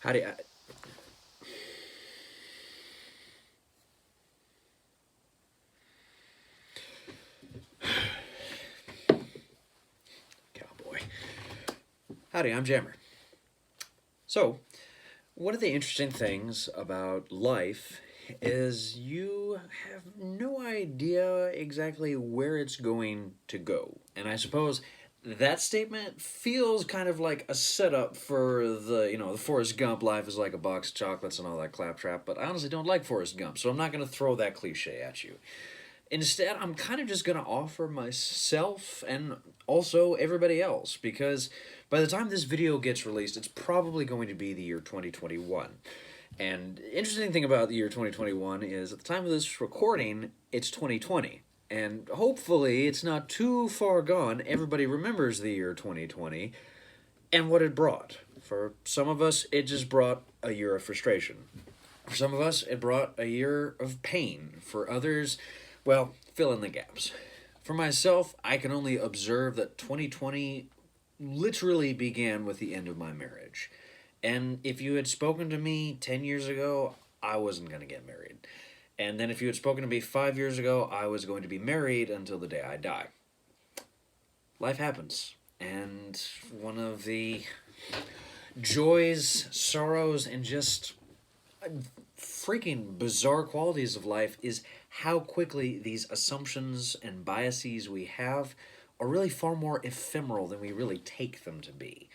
How do you... Cowboy. Howdy, I'm Jammer. So, one of the interesting things about life is you have no idea exactly where it's going to go. And I suppose that statement feels kind of like a setup for the Forrest Gump, life is like a box of chocolates and all that claptrap, but I honestly don't like Forrest Gump, so I'm not going to throw that cliche at you. Instead, I'm kind of just going to offer myself and also everybody else, because by the time this video gets released, it's probably going to be the year 2021. And interesting thing about the year 2021 is at the time of this recording, it's 2020. And hopefully it's not too far gone. Everybody remembers the year 2020 and what it brought. For some of us, it just brought a year of frustration. For some of us, it brought a year of pain. For others, well, fill in the gaps. For myself, I can only observe that 2020 literally began with the end of my marriage. And if you had spoken to me 10 years ago, I wasn't going to get married. And then if you had spoken to me 5 years ago, I was going to be married until the day I die. Life happens. And one of the joys, sorrows, and just freaking bizarre qualities of life is how quickly these assumptions and biases we have are really far more ephemeral than we really take them to be.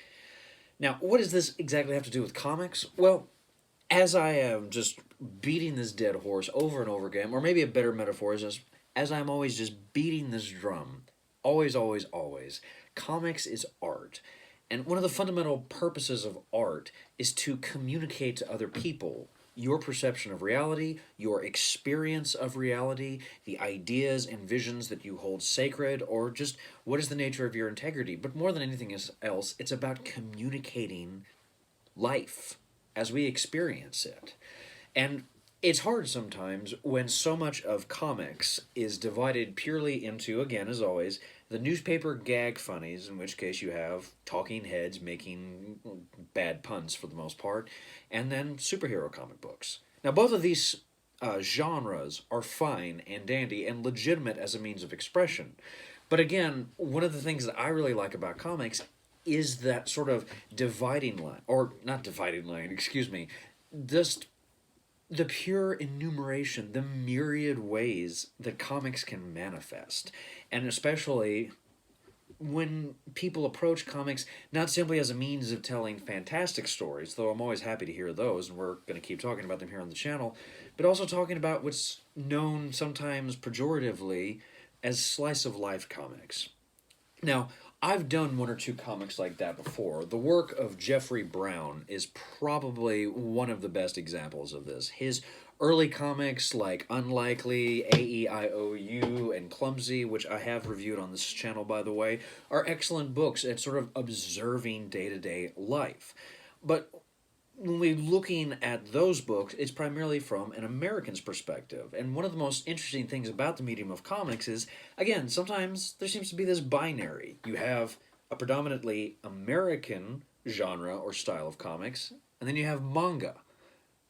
Now, what does this exactly have to do with comics? Well, as I am just beating this dead horse over and over again, or maybe a better metaphor is just, as I'm always just beating this drum, always, always, always, comics is art. And one of the fundamental purposes of art is to communicate to other people your perception of reality, your experience of reality, the ideas and visions that you hold sacred, or just what is the nature of your integrity. But more than anything else, it's about communicating life as we experience it. And it's hard sometimes when so much of comics is divided purely into, again, as always, the newspaper gag funnies, in which case you have talking heads making bad puns for the most part, and then superhero comic books. Now, both of these genres are fine and dandy and legitimate as a means of expression. But again, one of the things that I really like about comics is that sort of dividing line, or not dividing line, excuse me, just the pure enumeration, the myriad ways that comics can manifest. And especially when people approach comics not simply as a means of telling fantastic stories, though I'm always happy to hear those, and we're going to keep talking about them here on the channel, but also talking about what's known sometimes pejoratively as slice of life comics. Now, I've done one or two comics like that before. The work of Jeffrey Brown is probably one of the best examples of this. His early comics like Unlikely, AEIOU, and Clumsy, which I have reviewed on this channel, by the way, are excellent books at sort of observing day-to-day life. But when we're looking at those books, it's primarily from an American's perspective. And one of the most interesting things about the medium of comics is, again, sometimes there seems to be this binary. You have a predominantly American genre or style of comics, and then you have manga.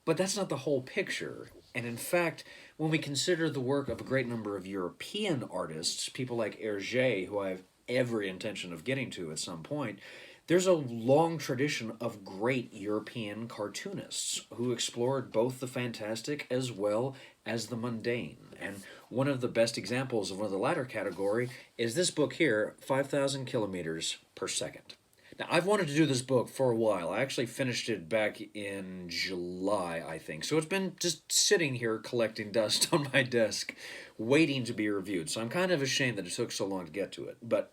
But that's not the whole picture. And in fact, when we consider the work of a great number of European artists, people like Hergé, who I have every intention of getting to at some point, there's a long tradition of great European cartoonists who explored both the fantastic as well as the mundane. And one of the best examples of one of the latter category is this book here, 5,000 kilometers per second. Now, I've wanted to do this book for a while. I actually finished it back in July, I think. So it's been just sitting here collecting dust on my desk, waiting to be reviewed. So I'm kind of ashamed that it took so long to get to it. But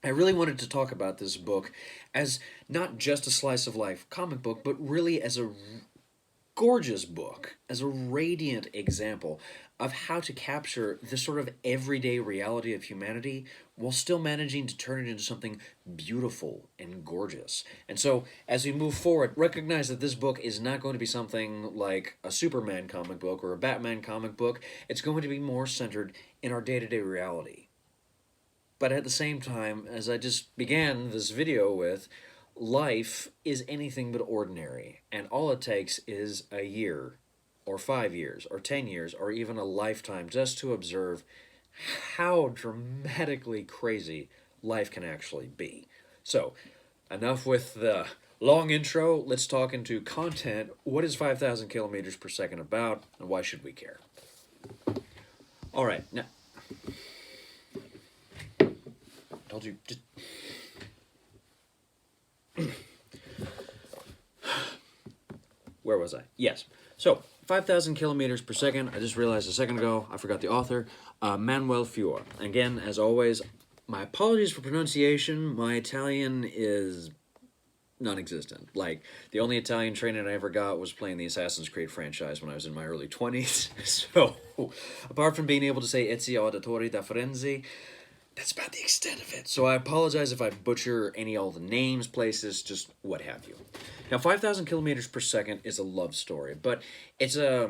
I really wanted to talk about this book as not just a slice of life comic book, but really as a gorgeous book, as a radiant example of how to capture the sort of everyday reality of humanity while still managing to turn it into something beautiful and gorgeous. And so, as we move forward, recognize that this book is not going to be something like a Superman comic book or a Batman comic book. It's going to be more centered in our day-to-day reality. But at the same time, as I just began this video with, life is anything but ordinary, and all it takes is a year, or 5 years, or 10 years, or even a lifetime just to observe how dramatically crazy life can actually be. So, enough with the long intro. Let's talk into content. What is 5,000 kilometers per second about, and why should we care? All right, now, told you, just where was I? Yes. So, 5,000 kilometers per second. I just realized a second ago, I forgot the author, Manuel Fior. Again, as always, my apologies for pronunciation. My Italian is non-existent. Like, the only Italian training I ever got was playing the Assassin's Creed franchise when I was in my early 20s. So, apart from being able to say Ezio Auditore da Firenze, that's about the extent of it. So I apologize if I butcher all the names, places, just what have you. Now, 5,000 kilometers per second is a love story, but it's a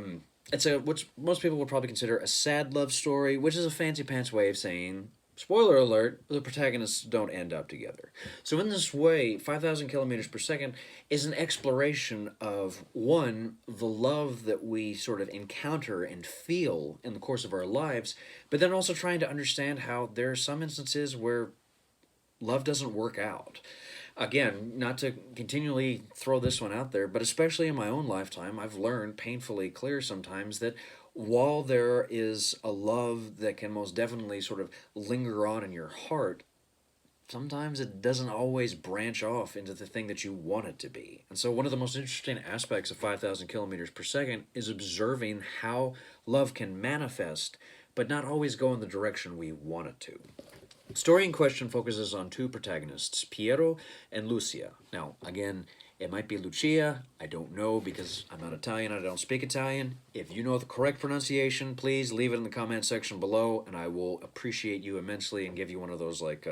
what most people would probably consider a sad love story, which is a fancy pants way of saying, spoiler alert, the protagonists don't end up together. So in this way, 5,000 kilometers per second is an exploration of, one, the love that we sort of encounter and feel in the course of our lives, but then also trying to understand how there are some instances where love doesn't work out. Again, not to continually throw this one out there, but especially in my own lifetime, I've learned painfully clear sometimes that while there is a love that can most definitely sort of linger on in your heart, sometimes it doesn't always branch off into the thing that you want it to be. And so one of the most interesting aspects of 5,000 kilometers per second is observing how love can manifest, but not always go in the direction we want it to. The story in question focuses on two protagonists, Piero and Lucia. Now, again, it might be Lucia. I don't know because I'm not Italian. I don't speak Italian. If you know the correct pronunciation, please leave it in the comment section below, and I will appreciate you immensely and give you one of those like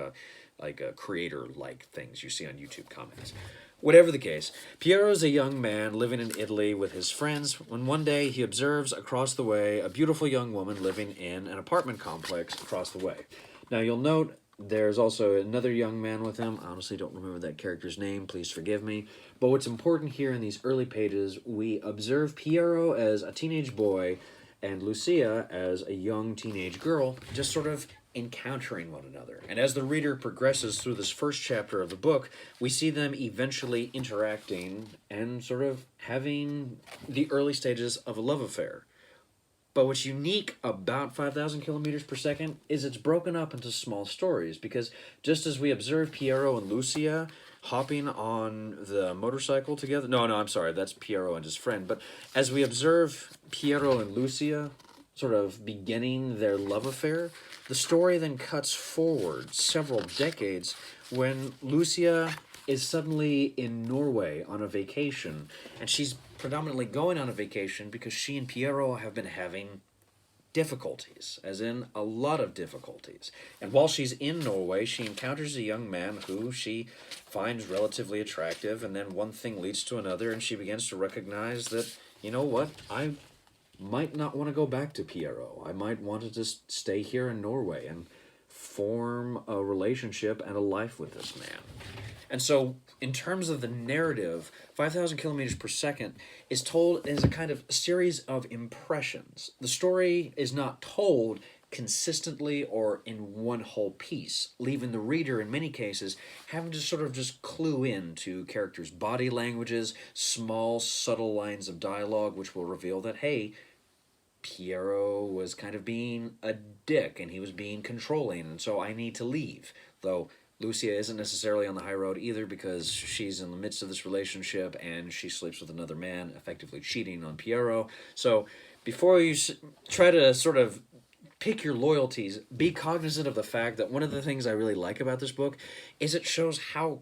creator-like things you see on YouTube comments. Whatever the case, Piero is a young man living in Italy with his friends when one day he observes across the way a beautiful young woman living in an apartment complex across the way. Now, you'll note there's also another young man with him. I honestly don't remember that character's name. Please forgive me. But what's important here in these early pages, we observe Piero as a teenage boy and Lucia as a young teenage girl, just sort of encountering one another. And as the reader progresses through this first chapter of the book, we see them eventually interacting and sort of having the early stages of a love affair. But what's unique about 5,000 kilometers per second is it's broken up into small stories, because just as we observe Piero and Lucia hopping on the motorcycle together, no, I'm sorry, that's Piero and his friend, but as we observe Piero and Lucia sort of beginning their love affair, the story then cuts forward several decades when Lucia is suddenly in Norway on a vacation, and she's predominantly going on a vacation because she and Piero have been having difficulties, as in a lot of difficulties. And while she's in Norway, she encounters a young man who she finds relatively attractive, and then one thing leads to another, and she begins to recognize that, you know what, I might not want to go back to Piero. I might want to just stay here in Norway and form a relationship and a life with this man. And so, in terms of the narrative, 5,000 kilometers per second is told as a kind of series of impressions. The story is not told consistently or in one whole piece, leaving the reader, in many cases, having to sort of just clue in to characters' body languages, small, subtle lines of dialogue, which will reveal that, hey, Piero was kind of being a dick, and he was being controlling, and so I need to leave. Though Lucia isn't necessarily on the high road either, because she's in the midst of this relationship and she sleeps with another man, effectively cheating on Piero. So before you try to sort of pick your loyalties, be cognizant of the fact that one of the things I really like about this book is it shows how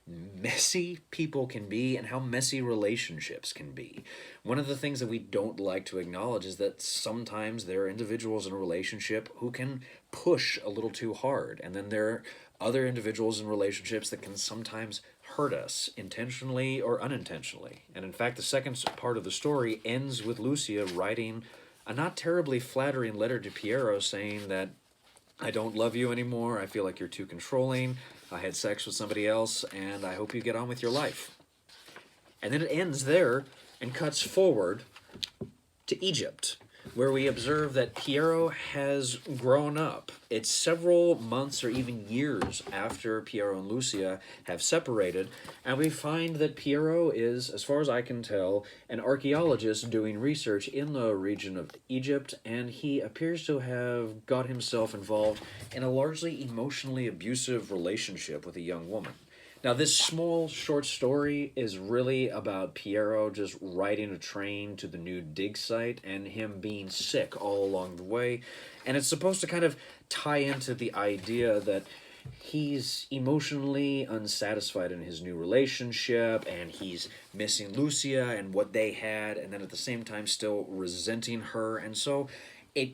messy people can be and how messy relationships can be. One of the things that we don't like to acknowledge is that sometimes there are individuals in a relationship who can push a little too hard, and then there are other individuals in relationships that can sometimes hurt us, intentionally or unintentionally. And in fact, the second part of the story ends with Lucia writing a not terribly flattering letter to Piero saying that, I don't love you anymore, I feel like you're too controlling, I had sex with somebody else, and I hope you get on with your life. And then it ends there and cuts forward to Egypt, where we observe that Piero has grown up. It's several months or even years after Piero and Lucia have separated, and we find that Piero is, as far as I can tell, an archaeologist doing research in the region of Egypt, and he appears to have got himself involved in a largely emotionally abusive relationship with a young woman. Now, this small short story is really about Piero just riding a train to the new dig site and him being sick all along the way. And it's supposed to kind of tie into the idea that he's emotionally unsatisfied in his new relationship and he's missing Lucia and what they had, and then at the same time still resenting her. And so it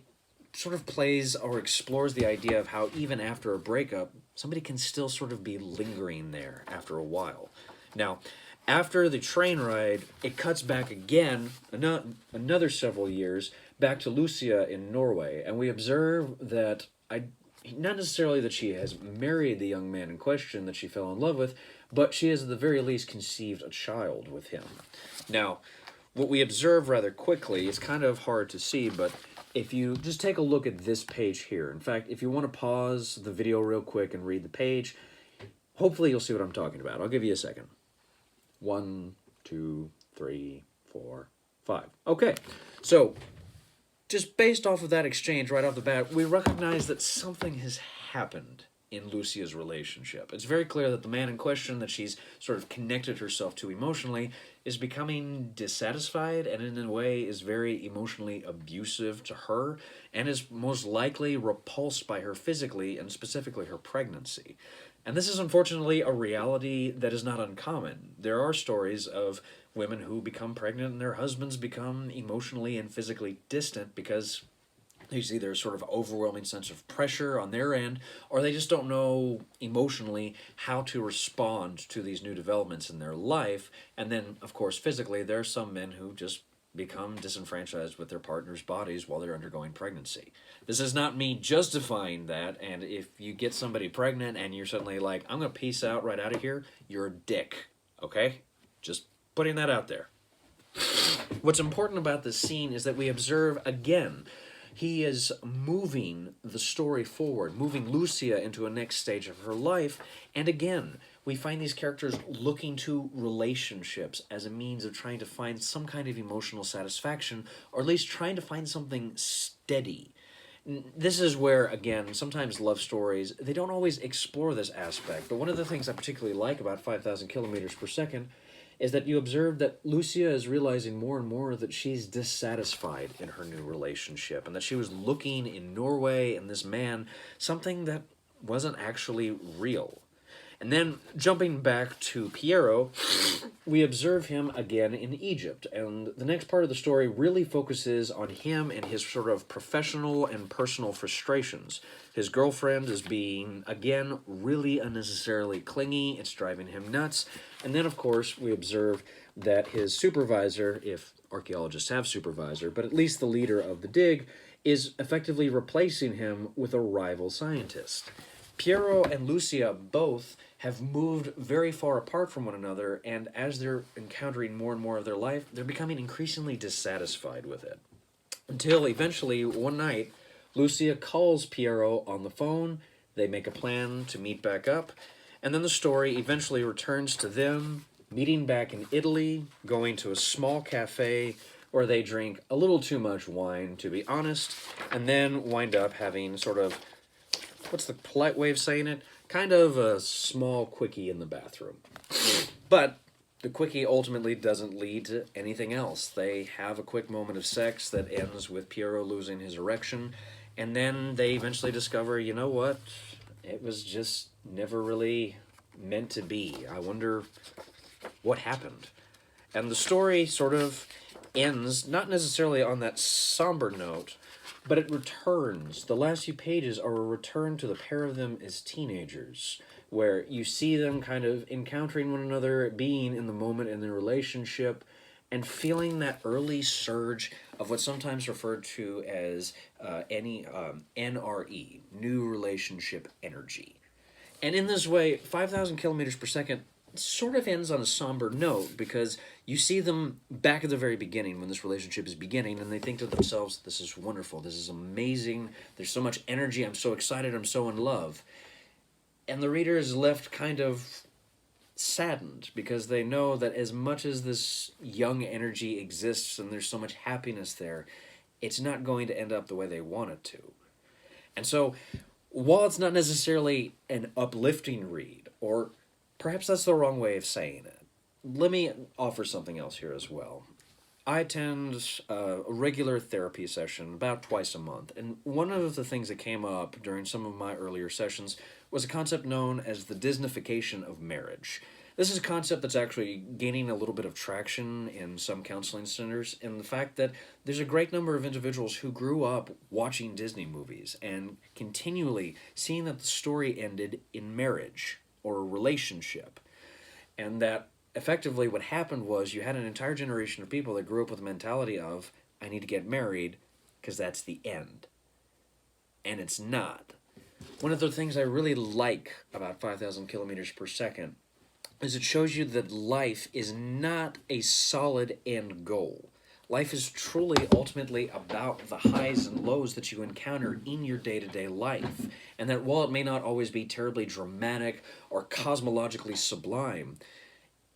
sort of plays or explores the idea of how even after a breakup, somebody can still sort of be lingering there after a while. Now, after the train ride, it cuts back again, another several years, back to Lucia in Norway, and we observe that not necessarily that she has married the young man in question that she fell in love with, but she has at the very least conceived a child with him. Now, what we observe rather quickly, it's kind of hard to see, but if you just take a look at this page here, in fact, if you want to pause the video real quick and read the page, hopefully you'll see what I'm talking about. I'll give you a second. 1, 2, 3, 4, 5. Okay, so just based off of that exchange right off the bat, we recognize that something has happened in Lucia's relationship. It's very clear that the man in question that she's sort of connected herself to emotionally is becoming dissatisfied and in a way is very emotionally abusive to her and is most likely repulsed by her physically and specifically her pregnancy. And this is unfortunately a reality that is not uncommon. There are stories of women who become pregnant and their husbands become emotionally and physically distant because there's either a sort of overwhelming sense of pressure on their end, or they just don't know emotionally how to respond to these new developments in their life. And then, of course, physically, there are some men who just become disenfranchised with their partner's bodies while they're undergoing pregnancy. This is not me justifying that, and if you get somebody pregnant and you're suddenly like, I'm going to peace out right out of here, you're a dick, okay? Just putting that out there. What's important about this scene is that we observe, again, he is moving the story forward, moving Lucia into a next stage of her life, and again, we find these characters looking to relationships as a means of trying to find some kind of emotional satisfaction, or at least trying to find something steady. This is where, again, sometimes love stories, they don't always explore this aspect, but one of the things I particularly like about 5,000 kilometers per second is that you observe that Lucia is realizing more and more that she's dissatisfied in her new relationship and that she was looking in Norway and this man something that wasn't actually real. And then, jumping back to Piero, we observe him again in Egypt, and the next part of the story really focuses on him and his sort of professional and personal frustrations. His girlfriend is being, again, really unnecessarily clingy, it's driving him nuts, and then, of course, we observe that his supervisor, if archaeologists have supervisor, but at least the leader of the dig, is effectively replacing him with a rival scientist. Piero and Lucia both have moved very far apart from one another, and as they're encountering more and more of their life, they're becoming increasingly dissatisfied with it. Until eventually, one night, Lucia calls Piero on the phone, they make a plan to meet back up, and then the story eventually returns to them meeting back in Italy, going to a small cafe where they drink a little too much wine, to be honest, and then wind up having sort of, what's the polite way of saying it? Kind of a small quickie in the bathroom. But the quickie ultimately doesn't lead to anything else. They have a quick moment of sex that ends with Piero losing his erection, and then they eventually discover, you know what? It was just never really meant to be. I wonder what happened. And the story sort of ends, not necessarily on that somber note, but it returns. The last few pages are a return to the pair of them as teenagers, where you see them kind of encountering one another, being in the moment in their relationship, and feeling that early surge of what's sometimes referred to as NRE, new relationship energy. And in this way, 5,000 kilometers per second sort of ends on a somber note because you see them back at the very beginning when this relationship is beginning, and they think to themselves, this is wonderful, this is amazing, there's so much energy, I'm so excited, I'm so in love. And the reader is left kind of saddened because they know that as much as this young energy exists and there's so much happiness there, it's not going to end up the way they want it to. And so, while it's not necessarily an uplifting read, or perhaps that's the wrong way of saying it, let me offer something else here as well. I attend a regular therapy session about twice a month, and one of the things that came up during some of my earlier sessions was a concept known as the Disneyfication of marriage. This is a concept that's actually gaining a little bit of traction in some counseling centers, and the fact that there's a great number of individuals who grew up watching Disney movies and continually seeing that the story ended in marriage or a relationship, and that effectively what happened was you had an entire generation of people that grew up with the mentality of, I need to get married because that's the end. And it's not. One of the things I really like about 5,000 kilometers per second is it shows you that life is not a solid end goal. Life is truly ultimately about the highs and lows that you encounter in your day-to-day life. And that while it may not always be terribly dramatic or cosmologically sublime,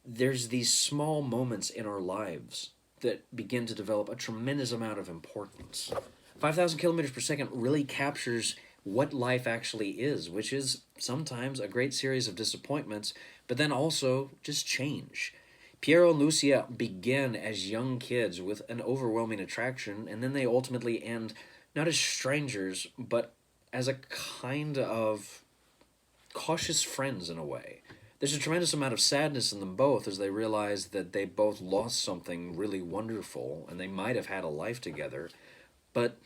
there's these small moments in our lives that begin to develop a tremendous amount of importance. 5,000 kilometers per second really captures what life actually is, which is sometimes a great series of disappointments, but then also just change. Piero and Lucia begin as young kids with an overwhelming attraction, and then they ultimately end not as strangers, but as a kind of cautious friends in a way. There's a tremendous amount of sadness in them both as they realize that they both lost something really wonderful and they might have had a life together, but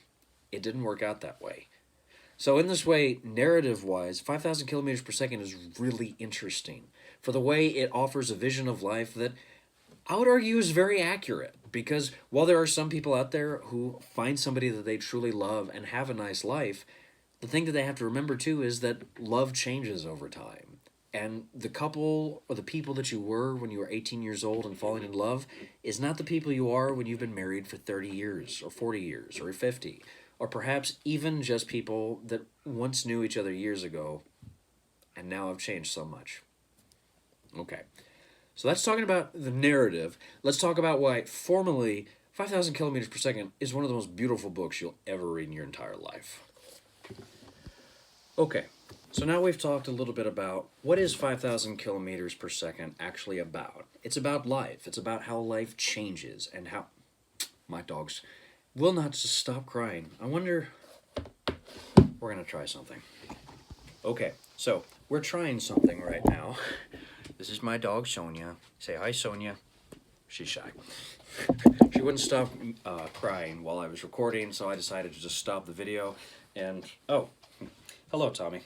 it didn't work out that way. So in this way, narrative-wise, 5,000 kilometers per second is really interesting for the way it offers a vision of life that I would argue is very accurate, because while there are some people out there who find somebody that they truly love and have a nice life, the thing that they have to remember too is that love changes over time. And the couple or the people that you were when you were 18 years old and falling in love is not the people you are when you've been married for 30 years or 40 years or 50. Or perhaps even just people that once knew each other years ago and now have changed so much. Okay, so that's talking about the narrative. Let's talk about why formally 5,000 kilometers per second is one of the most beautiful books you'll ever read in your entire life. Okay. So now we've talked a little bit about what is 5,000 kilometers per second actually about. It's about life. It's about how life changes and how... My dogs will not just stop crying. I wonder... We're going to try something. Okay, so we're trying something right now. This is my dog, Sonia. Say hi, Sonia. She's shy. She wouldn't stop crying while I was recording, so I decided to just stop the video and... Oh. Hello, Tommy.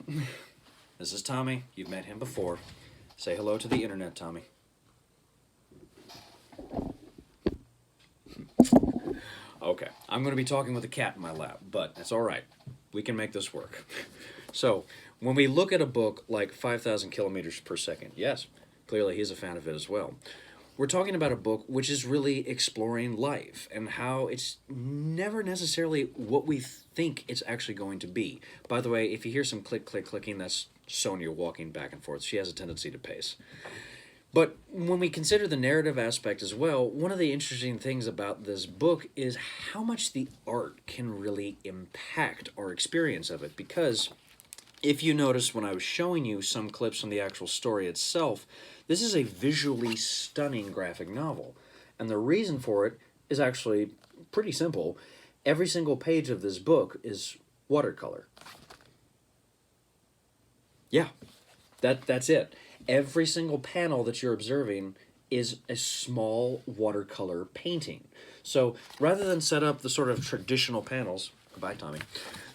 This is Tommy. You've met him before. Say hello to the internet, Tommy. Okay, I'm going to be talking with a cat in my lap, but that's all right. We can make this work. So, when we look at a book like 5,000 kilometers per second, yes, clearly he's a fan of it as well. We're talking about a book which is really exploring life and how it's never necessarily what we think it's actually going to be. By the way, if you hear some click, click, clicking, that's Sonia walking back and forth. She has a tendency to pace. But when we consider the narrative aspect as well, one of the interesting things about this book is how much the art can really impact our experience of it. Because if you notice when I was showing you some clips from the actual story itself, this is a visually stunning graphic novel. And the reason for it is actually pretty simple. Every single page of this book is watercolor. Yeah, that's it. Every single panel that you're observing is a small watercolor painting. So rather than set up the sort of traditional panels, goodbye, Tommy,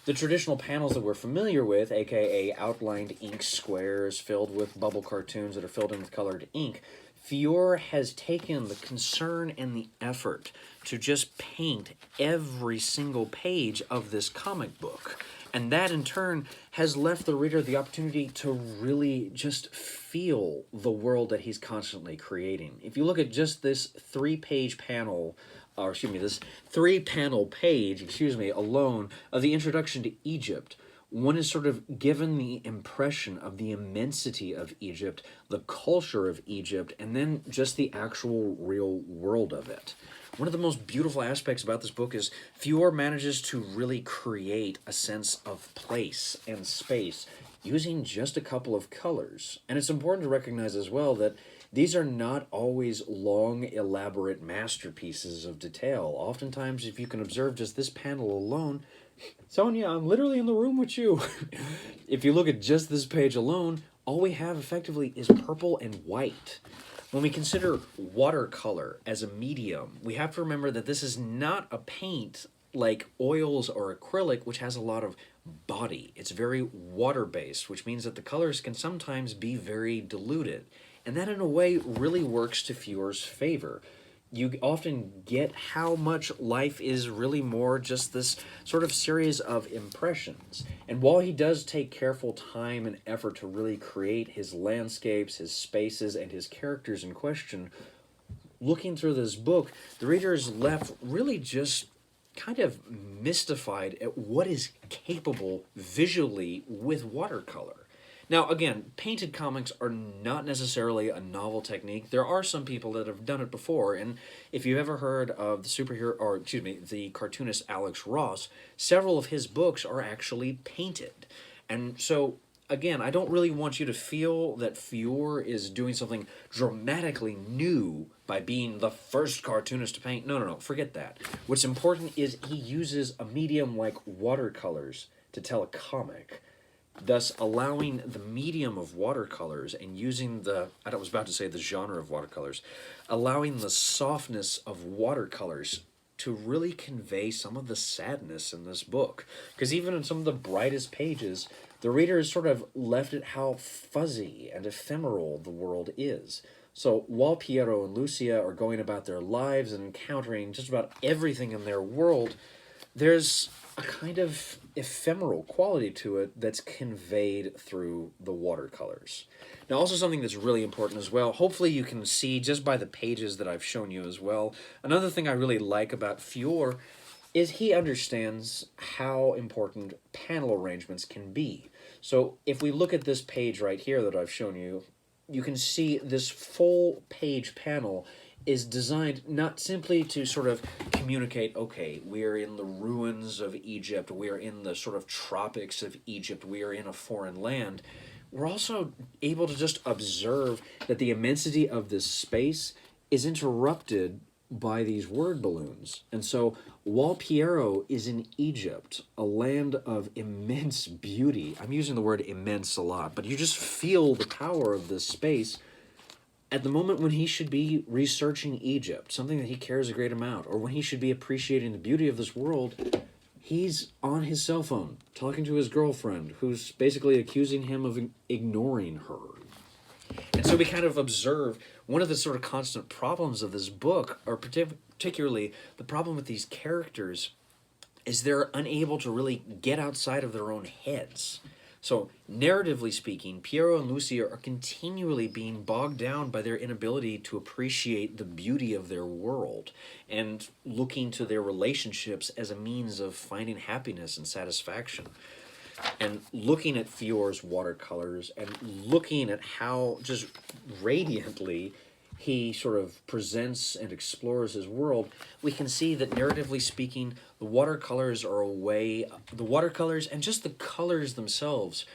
the traditional panels that we're familiar with, aka outlined ink squares filled with bubble cartoons that are filled in with colored ink, Fior has taken the concern and the effort to just paint every single page of this comic book. And that, in turn, has left the reader the opportunity to really just feel the world that he's constantly creating. If you look at just this three-page panel, or excuse me, this three-panel page, excuse me, alone, of the introduction to Egypt, one is sort of given the impression of the immensity of Egypt, the culture of Egypt, and then just the actual real world of it. One of the most beautiful aspects about this book is Fior manages to really create a sense of place and space using just a couple of colors. And it's important to recognize as well that these are not always long, elaborate masterpieces of detail. Oftentimes, if you can observe just this panel alone, Sonia, I'm literally in the room with you. If you look at just this page alone, all we have effectively is purple and white. When we consider watercolor as a medium, we have to remember that this is not a paint like oils or acrylic, which has a lot of body. It's very water-based, which means that the colors can sometimes be very diluted. And that, in a way, really works to Fior's favor. You often get how much life is really more just this sort of series of impressions. And while he does take careful time and effort to really create his landscapes, his spaces, and his characters in question, looking through this book, the reader is left really just kind of mystified at what is capable visually with watercolor. Now, again, painted comics are not necessarily a novel technique. There are some people that have done it before, and if you've ever heard of the superhero, or excuse me, the cartoonist Alex Ross, several of his books are actually painted. And so, again, I don't really want you to feel that Fior is doing something dramatically new by being the first cartoonist to paint. No, no, no, forget that. What's important is he uses a medium like watercolors to tell a comic, thus allowing the medium of watercolors and using the, I was about to say the genre of watercolors, allowing the softness of watercolors to really convey some of the sadness in this book. Because even in some of the brightest pages, the reader is sort of left at how fuzzy and ephemeral the world is. So while Piero and Lucia are going about their lives and encountering just about everything in their world, there's a kind of ephemeral quality to it that's conveyed through the watercolors. Now, also something that's really important as well, hopefully you can see just by the pages that I've shown you as well, another thing I really like about Fior is he understands how important panel arrangements can be. So if we look at this page right here that I've shown you, you can see this full page panel is designed not simply to sort of communicate, okay, we're in the ruins of Egypt, we're in the sort of tropics of Egypt, we are in a foreign land. We're also able to just observe that the immensity of this space is interrupted by these word balloons. And so while Piero is in Egypt, a land of immense beauty, I'm using the word immense a lot, but you just feel the power of this space. At the moment when he should be researching Egypt, something that he cares a great amount, or when he should be appreciating the beauty of this world, he's on his cell phone, talking to his girlfriend, who's basically accusing him of ignoring her. And so we kind of observe one of the sort of constant problems of this book, or particularly the problem with these characters, is they're unable to really get outside of their own heads. So, narratively speaking, Piero and Lucia are continually being bogged down by their inability to appreciate the beauty of their world and looking to their relationships as a means of finding happiness and satisfaction. And looking at Fior's watercolors and looking at how just radiantly he sort of presents and explores his world, we can see that narratively speaking, the watercolors are a way, the watercolors and just the colors themselves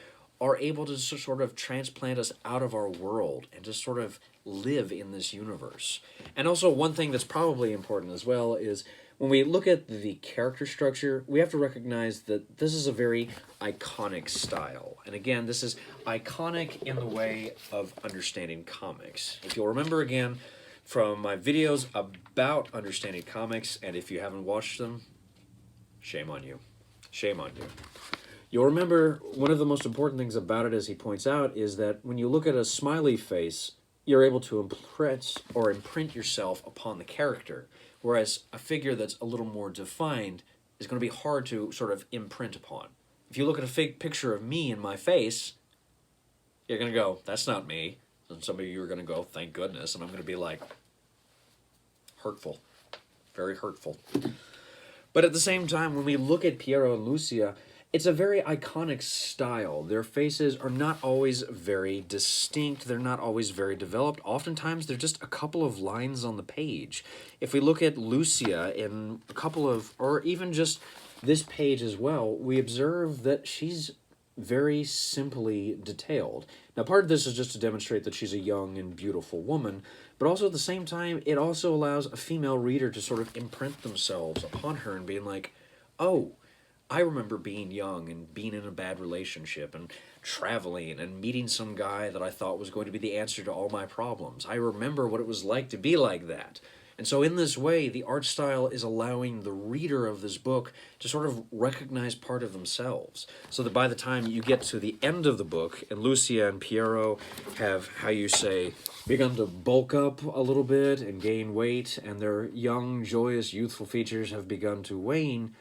are able to sort of transplant us out of our world and just sort of live in this universe. And also one thing that's probably important as well is when we look at the character structure, we have to recognize that this is a very iconic style. And again, this is iconic in the way of understanding comics. If you'll remember again from my videos about understanding comics, and if you haven't watched them, shame on you. Shame on you. You'll remember one of the most important things about it, as he points out, is that when you look at a smiley face, you're able to impress or imprint yourself upon the character. Whereas a figure that's a little more defined is going to be hard to sort of imprint upon. If you look at a fake picture of me in my face, you're going to go, that's not me. And some of you are going to go, thank goodness. And I'm going to be like, hurtful. Very hurtful. But at the same time, when we look at Piero and Lucia, it's a very iconic style. Their faces are not always very distinct. They're not always very developed. Oftentimes, they're just a couple of lines on the page. If we look at Lucia in a couple of, or even just this page as well, we observe that she's very simply detailed. Now, part of this is just to demonstrate that she's a young and beautiful woman, but also at the same time, it also allows a female reader to sort of imprint themselves upon her and being like, oh, I remember being young and being in a bad relationship and traveling and meeting some guy that I thought was going to be the answer to all my problems. I remember what it was like to be like that. And so in this way, the art style is allowing the reader of this book to sort of recognize part of themselves. So that by the time you get to the end of the book, and Lucia and Piero have, how you say, begun to bulk up a little bit and gain weight, and their young, joyous, youthful features have begun to wane,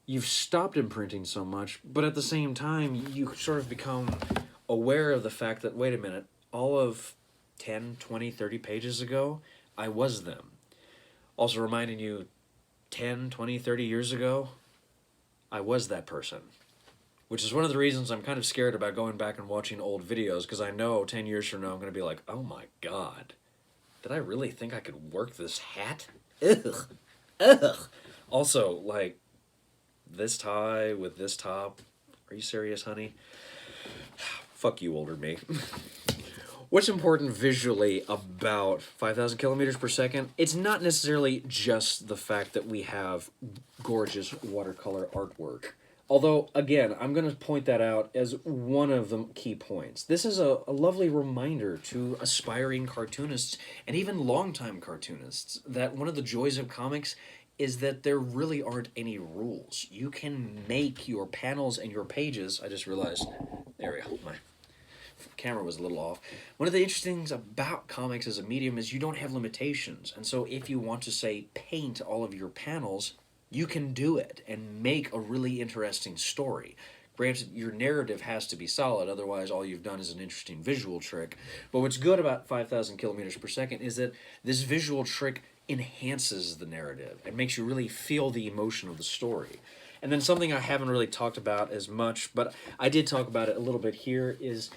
you've stopped imprinting so much, but at the same time, you sort of become aware of the fact that, wait a minute, all of 10, 20, 30 pages ago, I was them. Also reminding you, 10, 20, 30 years ago, I was that person. Which is one of the reasons I'm kind of scared about going back and watching old videos, because I know 10 years from now I'm going to be like, oh my god, did I really think I could work this hat? Ugh. Ugh. Also, like, this tie with this top, are you serious, honey? Fuck you, older me. What's important visually about 5,000 kilometers per second? It's not necessarily just the fact that we have gorgeous watercolor artwork. Although, again, I'm going to point that out as one of the key points. This is a lovely reminder to aspiring cartoonists and even longtime cartoonists that one of the joys of comics is that there really aren't any rules. You can make your panels and your pages. I just realized, there we go, my camera was a little off. One of the interesting things about comics as a medium is you don't have limitations. And so if you want to, say, paint all of your panels, you can do it and make a really interesting story. Granted, your narrative has to be solid, otherwise all you've done is an interesting visual trick. But what's good about 5,000 kilometers per second is that this visual trick enhances the narrative and makes you really feel the emotion of the story. And then something I haven't really talked about as much, but I did talk about it a little bit here, is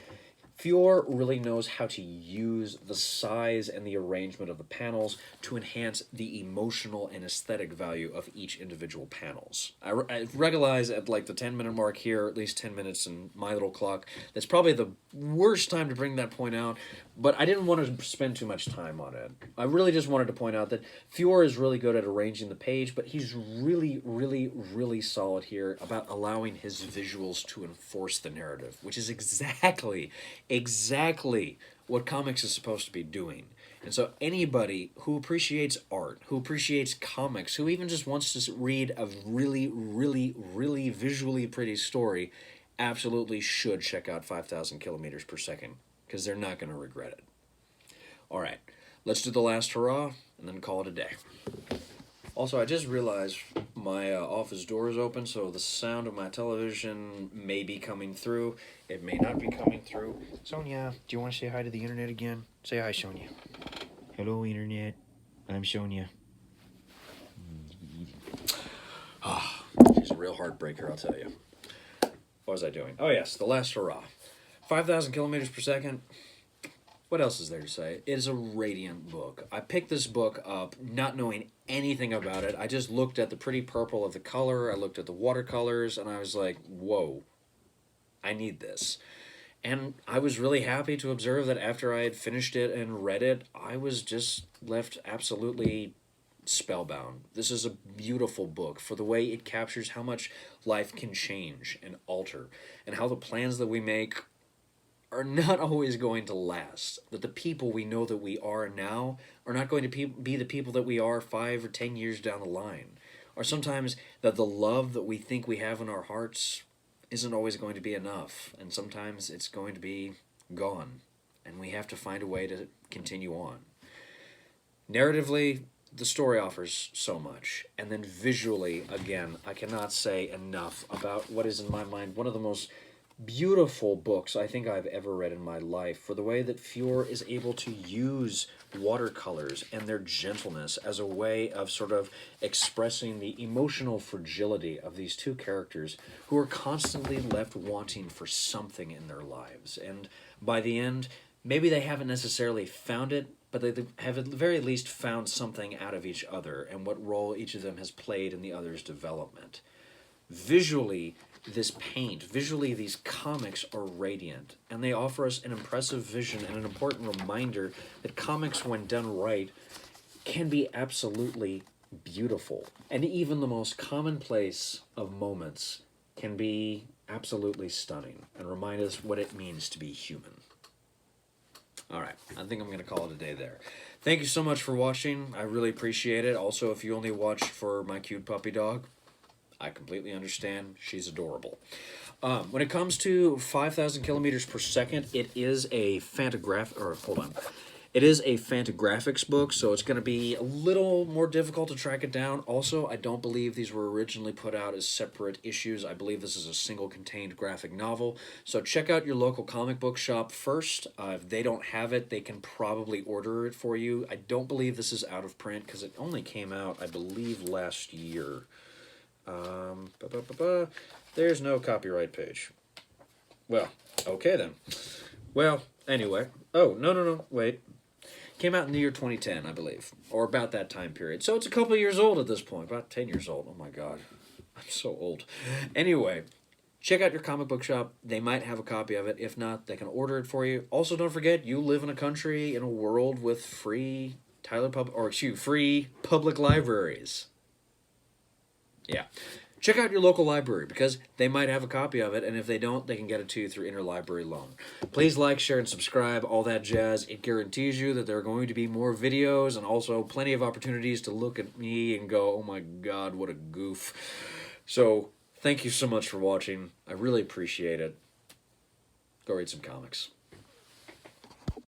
Fior really knows how to use the size and the arrangement of the panels to enhance the emotional and aesthetic value of each individual panels. I realize at like the 10-minute mark here, at least 10 minutes in my little clock, that's probably the worst time to bring that point out, but I didn't want to spend too much time on it. I really just wanted to point out that Fior is really good at arranging the page, but he's really, really, really solid here about allowing his visuals to enforce the narrative, which is exactly what comics is supposed to be doing. And so anybody who appreciates art, who appreciates comics, who even just wants to read a really, really, really visually pretty story, absolutely should check out 5,000 kilometers per second, because they're not going to regret it. All right, let's do the last hurrah and then call it a day. Also, I just realized my office door is open, so the sound of my television may be coming through. It may not be coming through. Sonia, do you want to say hi to the internet again? Say hi, Sonia. Hello, internet. I'm Sonia. Ah, she's a real heartbreaker, I'll tell you. What was I doing? Oh, yes, the last hurrah. 5,000 kilometers per second. What else is there to say? It is a radiant book. I picked this book up not knowing anything about it. I just looked at the pretty purple of the color. I looked at the watercolors, and I was like, whoa, I need this. And I was really happy to observe that after I had finished it and read it, I was just left absolutely spellbound. This is a beautiful book for the way it captures how much life can change and alter, and how the plans that we make are not always going to last. That the people we know that we are now are not going to be the people that we are 5 or 10 years down the line. Or sometimes that the love that we think we have in our hearts isn't always going to be enough. And sometimes it's going to be gone. And we have to find a way to continue on. Narratively, the story offers so much. And then visually, again, I cannot say enough about what is, in my mind, one of the most beautiful books I think I've ever read in my life, for the way that Fior is able to use watercolors and their gentleness as a way of sort of expressing the emotional fragility of these two characters who are constantly left wanting for something in their lives. And by the end, maybe they haven't necessarily found it, but they have at the very least found something out of each other and what role each of them has played in the other's development. Visually, visually these comics are radiant, and they offer us an impressive vision and an important reminder that comics, when done right, can be absolutely beautiful. And even the most commonplace of moments can be absolutely stunning and remind us what it means to be human. All right, I think I'm going to call it a day there. Thank you so much for watching. I really appreciate it. Also, if you only watch for my cute puppy dog, I completely understand. She's adorable. When it comes to 5,000 kilometers per second, it is a It is a Fantagraphics book, so it's going to be a little more difficult to track it down. Also, I don't believe these were originally put out as separate issues. I believe this is a single contained graphic novel. So check out your local comic book shop first. If they don't have it, they can probably order it for you. I don't believe this is out of print because it only came out, I believe, last year. There's no copyright page. Well, okay then. Well, anyway. Oh, no, wait. Came out in the year 2010, I believe, or about that time period. So it's a couple years old at this point, about 10 years old. Oh my god, I'm so old. Anyway, check out your comic book shop. They might have a copy of it. If not, they can order it for you. Also, don't forget, you live in a country, in a world with free public libraries. Yeah. Check out your local library, because they might have a copy of it, and if they don't, they can get it to you through interlibrary loan. Please like, share, and subscribe, all that jazz. It guarantees you that there are going to be more videos, and also plenty of opportunities to look at me and go, oh my god, what a goof. So, thank you so much for watching. I really appreciate it. Go read some comics.